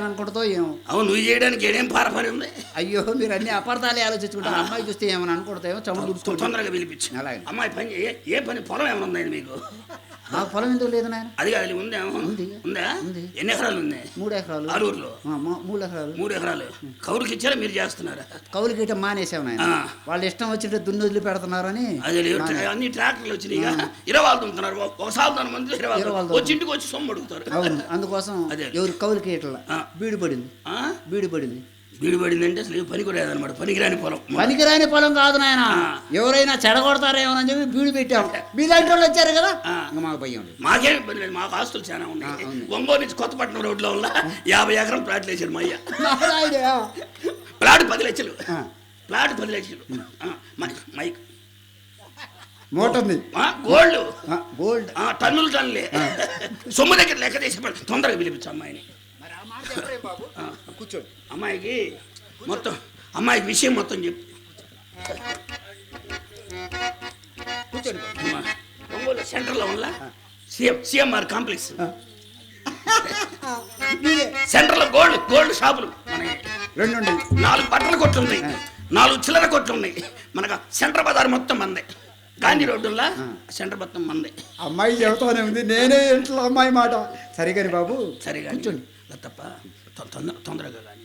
అనుకుంటుందో ఏమో. అవును, నువ్వు చేయడానికి ఏడేం పారపరి ఉంది. అయ్యో మీరు అన్ని అపార్థాలే ఆలోచించుకుంటారు. అమ్మాయి చూస్తే ఏమని అనుకుంటామో చముడు తొందరగా పిలిపించు. అలాగే అమ్మాయి పని ఏ పని పొలం ఏమైనా ఉందండి మీకు? నాకు పొలం ఎందుకు లేదు నాయన? అది కాదు, ఉందేమో. ఉందా? ఎన్ని ఎకరాలు ఉంది? 3 ఎకరాలు. ఆలూరులో 3 ఎకరాలు. 3 ఎకరాలు కౌలుకి ఇచ్చారా మీరు చేస్తున్నారా? కౌలుకి ఇట్లా మానేసాం నాయన. వాళ్ళు ఇష్టం వచ్చినట్టు దున్ని వదిలి పెడుతున్నారని. అదే అన్ని ట్రాక్టర్లు వచ్చినాయి, 20 వాళ్ళు దున్నుతున్నారు. ఒకసారి మంది 20 వచ్చి ఇంటికి వచ్చి సొమ్ము అడుగుతారు. అవును, అందుకోసం ఎవరు కౌలుకి ఇట్లా బీడు పడింది. బీడు పడింది. బీడు పడిందంటే అసలు పని కూడా లేదనమాట. పనికిరాని పొలం. పనికిరాని పొలం కాదు నాయన, ఎవరైనా చెడగొడతారేమోనని చెప్పి బీడు పెట్టాము. బీలాంటి వాళ్ళు వచ్చారు కదా, మాకు భయం. మాకేం ఇబ్బంది లేదు, మాకు ఆస్తులు చాలా ఉన్నాయి. ఒంగోలు నుంచి కొత్తపట్నం రోడ్లో వల్ల 50 ఎకరం ప్లాట్లు వేసారు మా అయ్య. ప్లాట్ 10 లక్షలు. ప్లాట్ 10 లక్షలు. మైక్ మోటుంది. గోల్డ్ గోల్డ్ టన్నులు టన్నులే. సొమ్ము దగ్గర లెక్క తీసి తొందరగా పిలిపించు అమ్మాయిని. కూర్చోండి. అమ్మాయికి మొత్తం అమ్మాయికి విషయం మొత్తం చెప్పు. కూర్చోండి. ఒంగోలు సెంటర్లో ఉన్న సిఎంఆర్ కాంప్లెక్స్ సెంటర్లో గోల్డ్ షాపులు 4 బట్టల కొట్లు ఉన్నాయి, 4 చిల్లర కొట్లు ఉన్నాయి. మనకు సెంటర్ బజార్ మొత్తం మందే. గాంధీ రోడ్డులా సెంటర్ మొత్తం మందే. అమ్మాయి చెబుతానే ఉంది, నేనే ఇంట్లో అమ్మాయి మాట. సరిగాని బాబు, సరిగా కూర్చోండి. తప్ప తొందరగా కానీ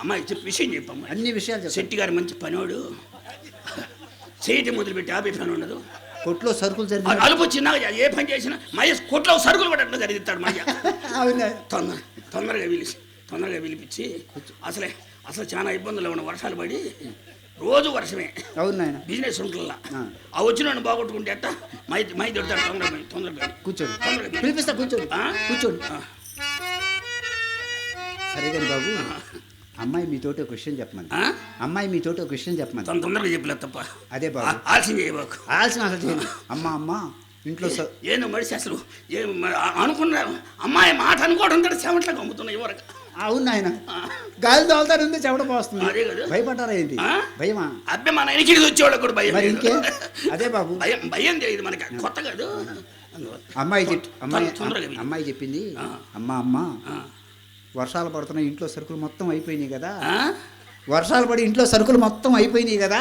అమ్మాయి చెప్పి విషయం చెప్పమ్మా. అన్ని విషయాలు శెట్టి గారు మంచి పనివాడు, చేయటం మొదలుపెట్టి 50 పని ఉండదు. కొట్లో సరుకులు జరిగి అలుపు వచ్చినా ఏ పని చేసినా మయ్య కొట్లో సరుకులు కూడా అట్లా జరిగిస్తాడు మయ్య. తొందరగా పిలిపించి అసలు చాలా ఇబ్బందులు ఉన్న వర్షాలు పడి రోజు వర్షమే. అవును నాయన, బిజినెస్ ఉంటుందా ఆ వచ్చిన బాగొట్టుకుంటే అట్ట మై దొరుకుతాడు. తొందరగా కూర్చోండి. తొందరగా పిలిపిస్తా. కూర్చోండి. కూర్చోండి. సరే కానీ బాబు, అమ్మాయి మీతోటి ఒక విషయం చెప్పమని. అమ్మాయి మీతోటి ఒక విషయం చెప్పమని. తొందరగా చెప్పలేదు తప్ప. అదే బాబు, ఆలస్యం చేయబాకు. ఆలస్యం అసలు చేయను. అమ్మ ఇంట్లో ఏను మడిసి అసలు అనుకున్నా అమ్మాయి మాట అనుకోవడం కంటే చెమట్లకు అమ్ముతున్నాయి వరకు. అవును ఆయన, గాలి తోలుతానుంది, చెమట పోస్తుంది. అదే కదా, భయపడ్డారా ఏంటి? భయమా? అబ్బాయి మన ఇంటికి వచ్చేవాళ్ళకి కూడా భయం. ఇంకే అదే బాబు, భయం తెలియదు మనకి, కొత్త కాదు. అమ్మాయి చెప్పింది, అమ్మ వర్షాలు పడుతున్నాయి, ఇంట్లో సరుకులు మొత్తం అయిపోయినాయి కదా. వర్షాలు పడి ఇంట్లో సరుకులు మొత్తం అయిపోయినాయి కదా.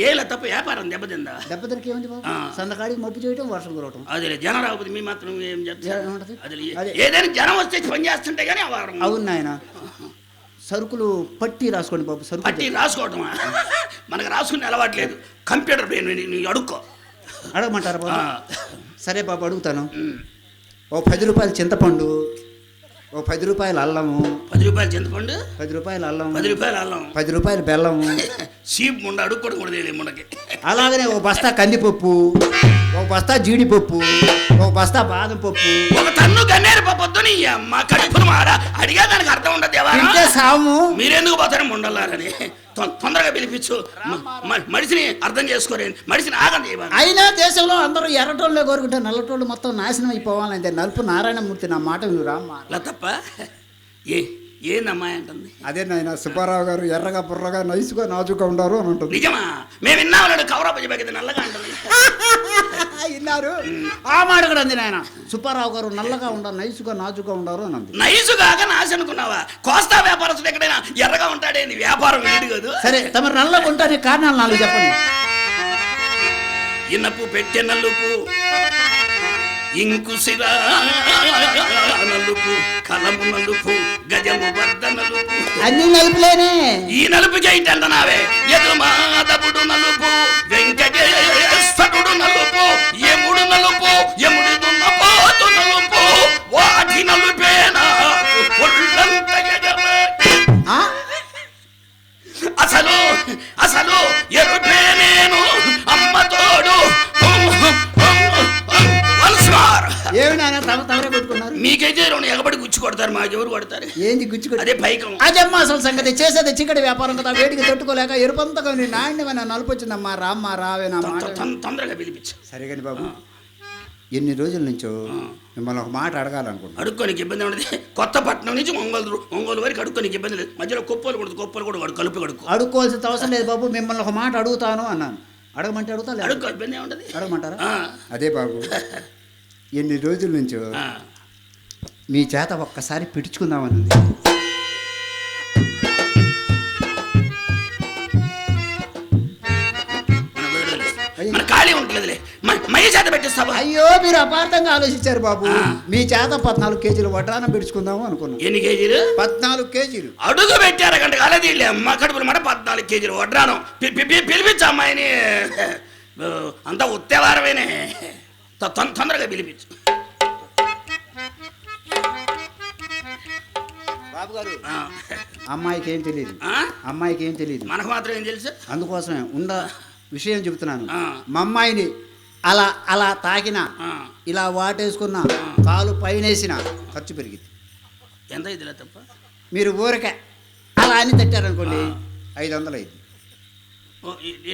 ఏలా తప్ప వ్యాపారం దెబ్బతిందా? దెబ్బతిరికి ఏముంది బాబు, సందకాడికి మబ్బు చేయటం, వర్షం కురవటం. అదే జనం రాకపోతే మీ మాత్రం ఏం చెప్తారు? ఏదైనా జనం వస్తే పని చేస్తుంటే కానీ. అవును నాయన, సరుకులు పట్టి రాసుకోండి బాబు. సరుకు పట్టి రాసుకోవటమా? మనకు రాసుకునే అలవాట్లేదు. కంప్యూటర్ అడుక్కో. అడగమంటారా బాబు? సరే బాబు, అడుగుతాను. ఓ 10 రూపాయలు చింతపండు, ఓ 10 రూపాయలు అల్లము. 10 రూపాయలు చింతపండు, 10 రూపాయలు అల్లం, 10 రూపాయలు అల్లం, 10 రూపాయలు బెల్లము. సీప్ ముండ అడుక్కోవడం కూడా తెలియదు ముండకి. అలాగనే ఓ బస్తా కందిపప్పు, ఓ బస్తా జీడిపప్పు, ఓ బస్తా బాదం పప్పు, ఒక టన్ను గన్నేరు పప్పు. నీ అమ్మ కడుపును మారా అడిగా దానికి అర్థం ఉండదు. సాము మీరెందుకు పోతారు ముండలారని. తొందరగా పిలిపించు. మనిషిని అర్థం చేసుకోరేది, మనిషిని ఆగండి. అయినా దేశంలో అందరూ ఎర్రటోళ్ళే కోరుకుంటే నల్లటోళ్ళు మొత్తం నాశనం అయిపోవాలంటే నలుపు నారాయణమూర్తి నా మాట నువ్వు రామ్మా. అలా తప్ప ఏందమ్మాయి అంటుంది? అదే నాయన, సుబ్బారావు గారు ఎర్రగా బుర్రగా నైసుగా నాజుగా ఉండారు అని ఉంటుంది. నిజమా? మేము విన్నాడు కవరపడి నల్లగా అంటుంది. విన్నారు? ఆ మాట కూడా అంది నాయన. సుబ్బారావు గారు నల్లగా ఉండారు, నైసుగా నాజుగా ఉండారు అని అంది. నైసుగాక నాశ అనుకున్నావా? కోస్తా వ్యాపారస్తుడు ఎక్కడైనా ఎర్రగా ఉంటాడే, వ్యాపారం వీడు కాదు. సరే, తమ నల్లగా ఉంటానే కారణాలు 4 చెప్పండి. ఇనపు పెట్టె నలుపు, ఇంకు సిరా నలుపు, కలము నలుపు, గజము వద్ద నలుపు. అన్ని నలుపులేనే. ఈ నలుపుకి ఏంటంటున్నావే? యదుమాధవుడు నలుపు, వెంకటేశ్వరుడు నలుపు, యముడు నలుపు, యముడి దున్నపోతు నలుపు, వాటి నలుపేనా ఒళ్ళంత అసలు ఎరుపే నేను అమ్మ తోడు. ఏమి నాయన తమరే కొట్టుకున్నారు? మీకైతే 2 ఎగబడి గుచ్చి కొడతారు, మాకెవరు కొడతారు? ఏంది గుచ్చి కొట్టి? అదే పైకం. అదమ్మా అసలు సంగతి. చేసేది చిక్కటి వ్యాపారం కదా, వేడికి తట్టుకోలేక ఎరుపంతగా నాణ్యమైన నలుపు వచ్చిందమ్మా. రామ్మా రావే నా మాట. తొందరగా పిలిపించు. సరే కానీ బాబు, ఎన్ని రోజుల నుంచో మిమ్మల్ని ఒక మాట అడగాలనుకుంటున్నాను. అడుక్కోనికి ఇబ్బంది ఉండదు. కొత్తపట్నం నుంచి ఒంగోలు వరకు అడుక్కోనికి ఇబ్బంది లేదు. మధ్యలో కొప్పలు కూడా కలుపు కడుక్కో. అడుక్కోవాల్సిన అవసరం లేదు బాబు, మిమ్మల్ని ఒక మాట అడుగుతాను అన్నాను. అడగమంటే అడుగుతా. అడుక్కో, ఇబ్బంది ఉంటుంది. అడగమంటారా? అదే బాబు, ఎన్ని రోజుల నుంచో మీ చేత ఒక్కసారి పిడుచుకుందామని ఉంది. మన ఖాళీ ఉంటలేదులే, మయ్య చేత పెట్టేస్తావా? అయ్యో మీరు అపార్థంగా ఆలోచించారు బాబు. మీ చేత 14 కేజీలు వడ్రాన పిడుచుకుందాము అనుకున్నాం. ఎన్ని కేజీలు? 14 కేజీలు. అడుగు పెట్టారు గంట కాలేదు అమ్మ కడుపులు మాట 14 కేజీలు వడ్రానం. పిలిపించు అమ్మాయిని, అంతా ఉత్తేవారమేనే, తొందరగా పిలిపించు. బాబు గారు అమ్మాయికి ఏం తెలియదు, అమ్మాయికి ఏం తెలియదు, మనకు మాత్రం ఏం తెలుసు. అందుకోసమే విషయం చెబుతున్నాను. మా అమ్మాయిని అలా అలా తాకినా, ఇలా వాటేసుకున్నా, కాలు పైనేసిన ఖర్చు పెరిగింది. ఎంత ఇదిలే తప్ప. మీరు ఊరకే అలా అని తట్టారనుకోండి 500 అయింది.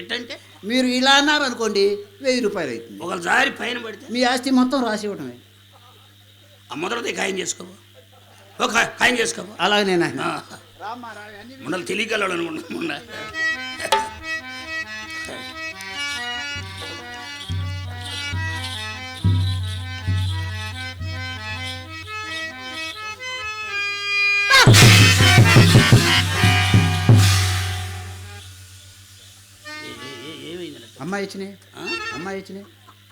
ఎట్టంటే మీరు ఇలా అన్నారనుకోండి 1000 రూపాయలు అవుతుంది. ఒకసారి పైన పడితే మీ ఆస్తి మొత్తం రాసి ఇవ్వటమే. మొదలది ఖాయం చేసుకోవు, ఖాయం చేసుకోవు. అలాగే ముండలు తెలియగలడు అనుకుంటా. అమ్మాయి వచ్చినాయి, అమ్మాయి వచ్చినాయి.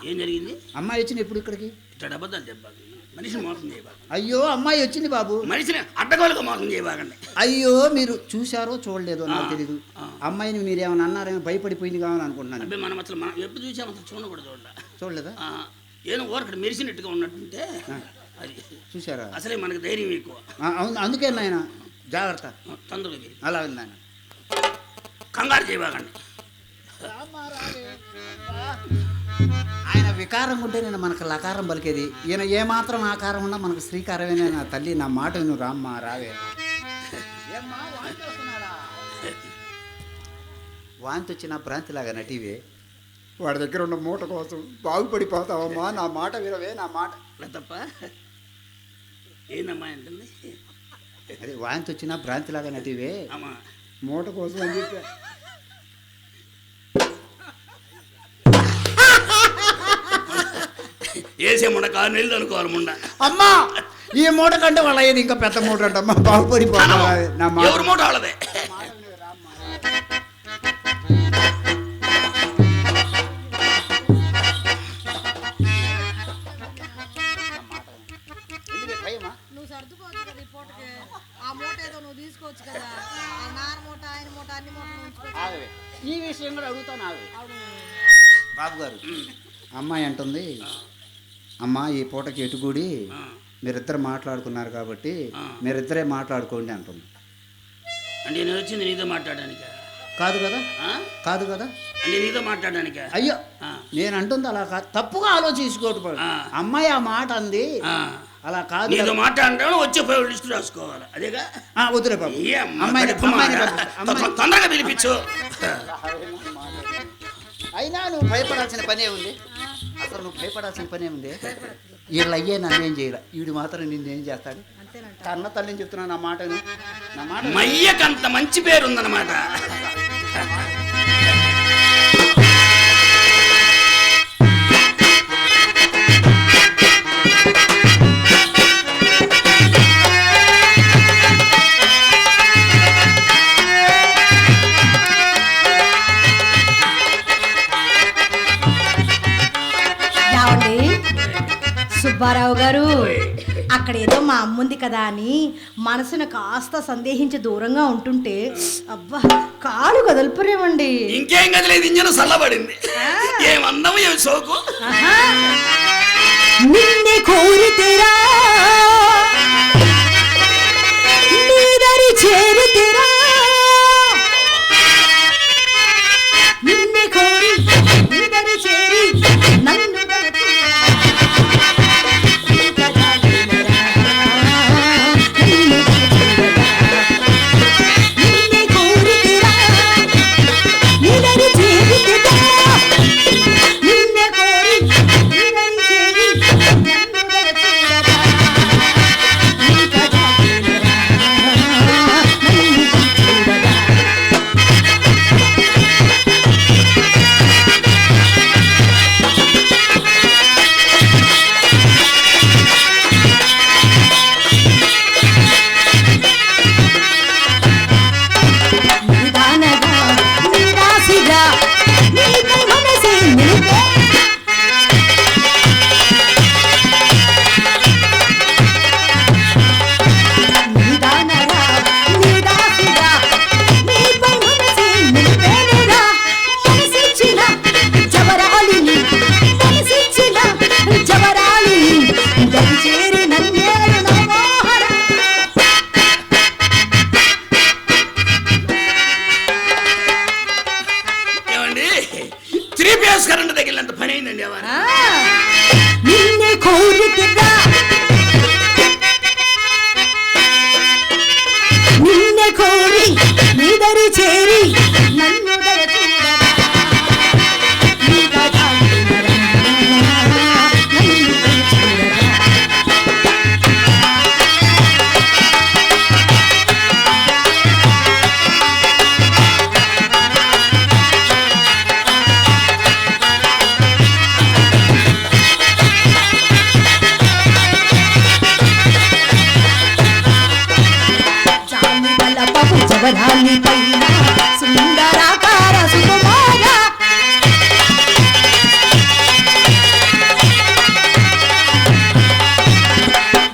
ఏం జరిగింది? అమ్మాయి వచ్చింది ఎప్పుడు ఇక్కడికి? ఇట్లా అబద్ధాలు చెప్పాలి, మనిషిని మోసం చేయబాక. అయ్యో అమ్మాయి వచ్చింది బాబు. మనిషిని అడ్డగోలుగా మోసం చేయబాకండి. అయ్యో మీరు చూశారో చూడలేదో నాకు తెలీదు. అమ్మాయిని మీరు ఏమైనా అన్నారేమో, భయపడిపోయింది కావాలని అనుకుంటున్నాను. అబ్బాయి మనం అసలు మనం ఎప్పుడు చూసాము, అసలు చూడకూడదు. చూడలేదా? ఏదో ఓరకడ మెరిసినట్టుగా ఉన్నట్టుంటే అది చూసారా? అసలే మనకు ధైర్యం ఎక్కువ. అవును, అందుకే నాయన జాగ్రత్త. తొందరగా అలా ఉందాయన, కంగారు చేయబాకండి. ఆయన వికారం ఉంటే నేను మనకు లకారం పలికేది. ఈయన ఏమాత్రం ఆకారం ఉన్నా మనకు శ్రీకారమేనా. నా తల్లి నా మాట నువ్వు రామ్మా రావే. వాంతి వచ్చిన భ్రాంతిలాగా నటివే. వాడి దగ్గర ఉన్న మూట కోసం బాగుపడిపోతావమ్మా. నా మాట వినవే, నా మాట తప్ప. ఏందమ్మా అంటుంది? అదే వాంతి వచ్చిన భ్రాంతిలాగా నటివే, మూట కోసం అని చెప్పా. వేసే ముండ 6 నెలలు అనుకోవాలి ముండ. అమ్మా ఈ మూట కంటే వాళ్ళ అయ్యేది ఇంకా పెద్ద మూట అంటమ్మా. బాగుపడిపోతా. ఎవరి మూట వాళ్ళదే. నువ్వు సర్దుకోవచ్చు కదా ఈ పూటకి. ఆ మూట ఏదో నువ్వు తీసుకోవచ్చు కదా. ఆ నార మూట, ఆయన మూట, అన్ని మూటలు. ఈ విషయం కూడా అడుగుతాను బాబు గారు. అమ్మాయి అంటుంది, అమ్మా ఈ పూటకి ఎటుగూడి మీరిద్దరు మాట్లాడుకున్నారు కాబట్టి మీరిద్దరే మాట్లాడుకోండి అంటుంది. అంటే నేను వచ్చింది నీతో మాట్లాడడానికి కాదు కదా? కాదు కదా? అంటే నీతో మాట్లాడడానికి. అయ్యో నేను అంటుంది అలా కాదు, తప్పుగా ఆలోచించుకోవటం. అమ్మాయి ఆ మాట అంది, అలా కాదు. నీతో మాట్లాడడం వచ్చే లిస్ట్ రాసుకోవాలి. అదేగా వద్దులే బాబు. తొందరగా పిలిపించు. అయినా నువ్వు భయపడాల్సిన పనే ఉంది. అసలు నువ్వు భయపడాల్సిన పనే ఉంది. వీళ్ళు అయ్యే నన్నేం చేయలే, వీడు మాత్రం నిన్నేం చేస్తాడు. కన్న తల్లిని చెప్తున్నాను. నా మాటను, నా మాట. మయ్యకంత మంచి పేరు ఉందన్నమాట. సుబ్బారావు గారు, అక్కడ ఏదో మా అమ్ముంది కదా అని మనసును కాస్త సందేహించి దూరంగా ఉంటుంటే అబ్బా కాలు కదలపరేమండి. ఇంకేం కదలేదు, ఇంజను సల్లబడింది. ఏమన్నాము ఏమి సోకు. నిన్నే కోరితేరా నీదరి చేరితేరా, నిన్నే కోరి నీదరి చేరి నన్ను నీదరి చేరి నన్ను దయ చూడరా జవరాలి పైన సుందరాకార సుకుమార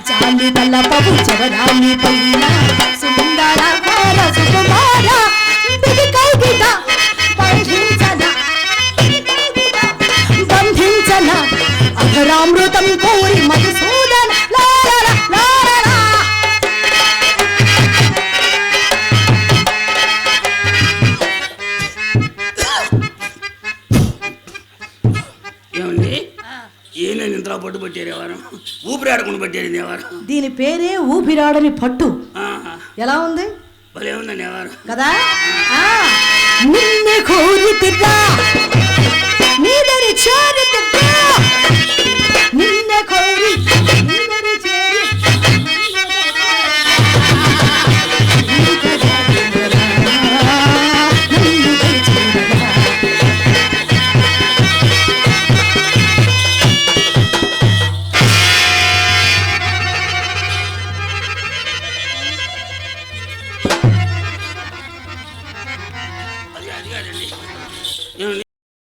జాలి తలపపు జవరాలి పైన సుందరాకార సుకుమార కైగిట బంధించన అఘరామృతం కోరి మధుసూదన లారల లారల. ఏమండి ఏం ఇంతలో పట్టు పట్టారు ఎవరు ఊపిరాడకుండా పట్టారు ఎవరు దీని పేరే ఊపిరాడని పట్టు. ఎలా ఉంది? భలే ఉందండి ఎవరు కదా. నిన్నే కోరితిరా నీదరి చారిత